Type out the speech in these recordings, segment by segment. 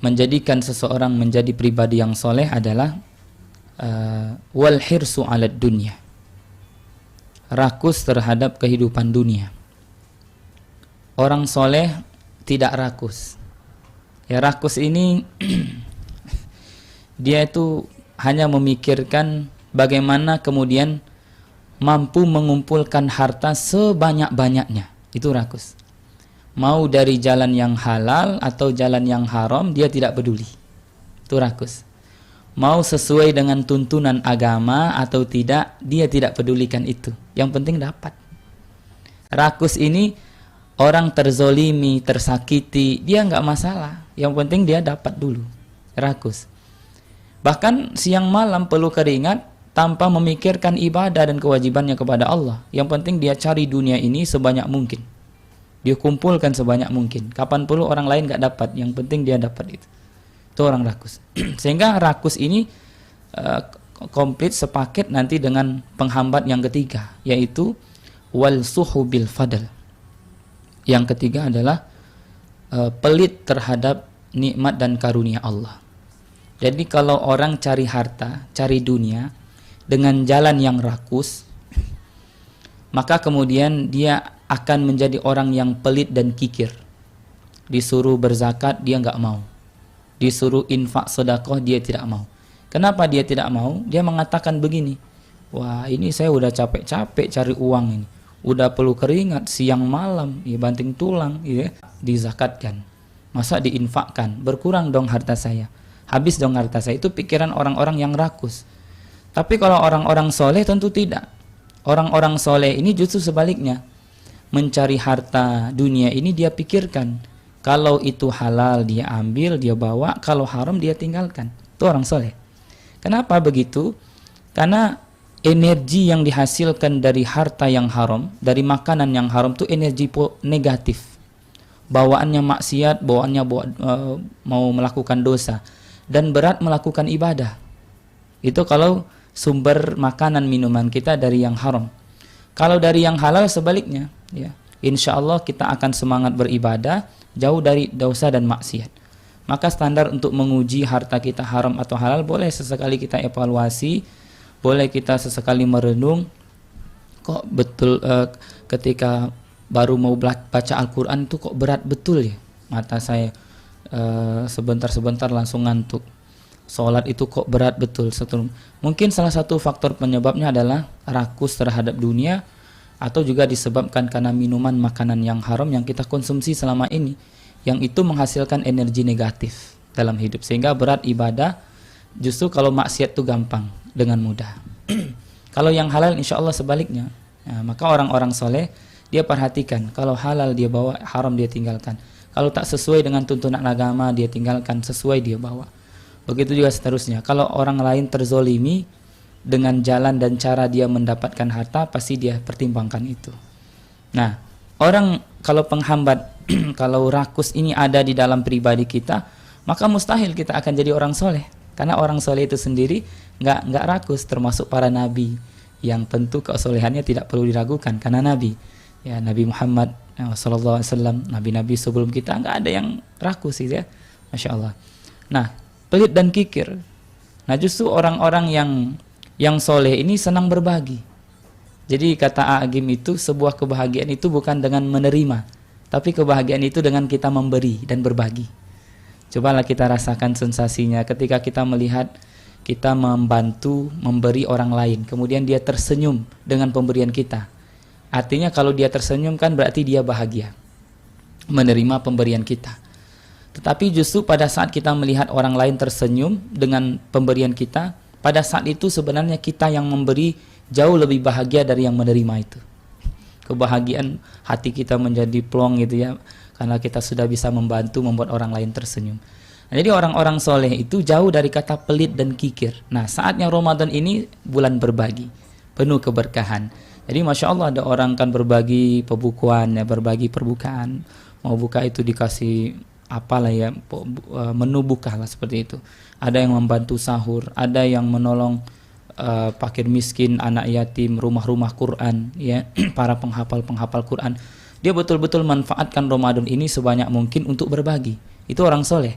menjadikan seseorang menjadi pribadi yang soleh adalah wal hirsu 'alad dunya, rakus terhadap kehidupan dunia. Orang soleh tidak rakus. Ya, rakus ini dia itu hanya memikirkan bagaimana kemudian mampu mengumpulkan harta sebanyak-banyaknya. Itu rakus. Mau dari jalan yang halal atau jalan yang haram, dia tidak peduli. Itu rakus. Mau sesuai dengan tuntunan agama atau tidak, dia tidak pedulikan itu. Yang penting dapat. Rakus ini orang terzolimi, tersakiti, dia nggak masalah. Yang penting dia dapat dulu. Rakus. Bahkan siang malam perlu keringat tanpa memikirkan ibadah dan kewajibannya kepada Allah. Yang penting dia cari dunia ini sebanyak mungkin. Dia kumpulkan sebanyak mungkin. Kapan perlu orang lain nggak dapat, yang penting dia dapat itu. Itu orang rakus. Sehingga rakus ini komplit sepaket nanti dengan penghambat yang ketiga, yaitu wal suhubil fadl. Yang ketiga adalah pelit terhadap nikmat dan karunia Allah. Jadi kalau orang cari harta, cari dunia dengan jalan yang rakus, maka kemudian dia akan menjadi orang yang pelit dan kikir. Disuruh berzakat dia nggak mau, disuruh infak sedekah dia tidak mau. Kenapa dia tidak mau? Dia mengatakan begini, wah ini saya udah capek-capek cari uang ini, udah perlu keringat siang malam, ya banting tulang, ya dizakatkan, masa diinfakkan, berkurang dong harta saya, habis dong harta saya. Itu pikiran orang-orang yang rakus. Tapi kalau orang-orang soleh tentu tidak. Orang-orang soleh ini justru sebaliknya, mencari harta dunia ini dia pikirkan, kalau itu halal dia ambil, dia bawa, kalau haram dia tinggalkan. Itu orang soleh. Kenapa begitu? Karena energi yang dihasilkan dari harta yang haram, dari makanan yang haram itu energi negatif. Bawaannya maksiat, bawaannya mau melakukan dosa, dan berat melakukan ibadah. Itu kalau sumber makanan minuman kita dari yang haram. Kalau dari yang halal sebaliknya, ya, insya Allah kita akan semangat beribadah, jauh dari dosa dan maksiat. Maka standar untuk menguji harta kita haram atau halal, boleh sesekali kita evaluasi, boleh kita sesekali merenung, kok betul ketika baru mau baca Al-Quran itu kok berat betul ya, mata saya sebentar-sebentar langsung ngantuk. Sholat itu kok berat betul. Mungkin salah satu faktor penyebabnya adalah rakus terhadap dunia, atau juga disebabkan karena minuman makanan yang haram yang kita konsumsi selama ini, yang itu menghasilkan energi negatif dalam hidup, sehingga berat ibadah. Justru kalau maksiat itu gampang, dengan mudah. Kalau yang halal insya Allah sebaliknya. Nah, maka orang-orang soleh dia perhatikan, kalau halal dia bawa, haram dia tinggalkan. Kalau tak sesuai dengan tuntunan agama dia tinggalkan, sesuai dia bawa. Begitu juga seterusnya. Kalau orang lain terzolimi, dengan jalan dan cara dia mendapatkan harta, pasti dia pertimbangkan itu. Nah, orang kalau penghambat, kalau rakus ini ada di dalam pribadi kita, maka mustahil kita akan jadi orang soleh. Karena orang soleh itu sendiri nggak rakus, termasuk para nabi, yang tentu kesolehannya tidak perlu diragukan, karena nabi. Ya, Nabi Muhammad SAW, nabi-nabi sebelum kita nggak ada yang rakus, gitu ya, masya Allah. Nah, pelit dan kikir. Nah, justru orang-orang yang soleh ini senang berbagi. Jadi kata Agim itu, sebuah kebahagiaan itu bukan dengan menerima, tapi kebahagiaan itu dengan kita memberi dan berbagi. Cobalah kita rasakan sensasinya ketika kita melihat kita membantu, memberi orang lain, kemudian dia tersenyum dengan pemberian kita. Artinya kalau dia tersenyum kan berarti dia bahagia menerima pemberian kita. Tetapi justru pada saat kita melihat orang lain tersenyum dengan pemberian kita, pada saat itu sebenarnya kita yang memberi jauh lebih bahagia dari yang menerima itu. Kebahagiaan hati kita menjadi plong gitu ya, karena kita sudah bisa membantu membuat orang lain tersenyum. Nah, jadi orang-orang soleh itu jauh dari kata pelit dan kikir. Nah, saatnya Ramadan ini bulan berbagi, penuh keberkahan. Jadi masya Allah ada orang kan berbagi pembukuan, ya, berbagi perbukaan. Mau buka itu dikasih apalah ya, menu buka lah seperti itu. Ada yang membantu sahur, ada yang menolong fakir miskin, anak yatim, rumah-rumah Quran, ya, para penghafal Quran. Dia betul-betul manfaatkan Ramadan ini sebanyak mungkin untuk berbagi. Itu orang soleh.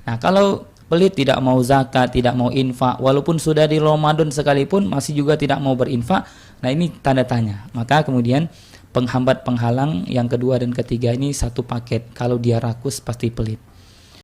Nah, kalau pelit tidak mau zakat, tidak mau infak, walaupun sudah di Ramadan sekalipun masih juga tidak mau berinfak, nah ini tanda tanya. Maka kemudian penghambat penghalang yang kedua dan ketiga ini satu paket. Kalau dia rakus pasti pelit.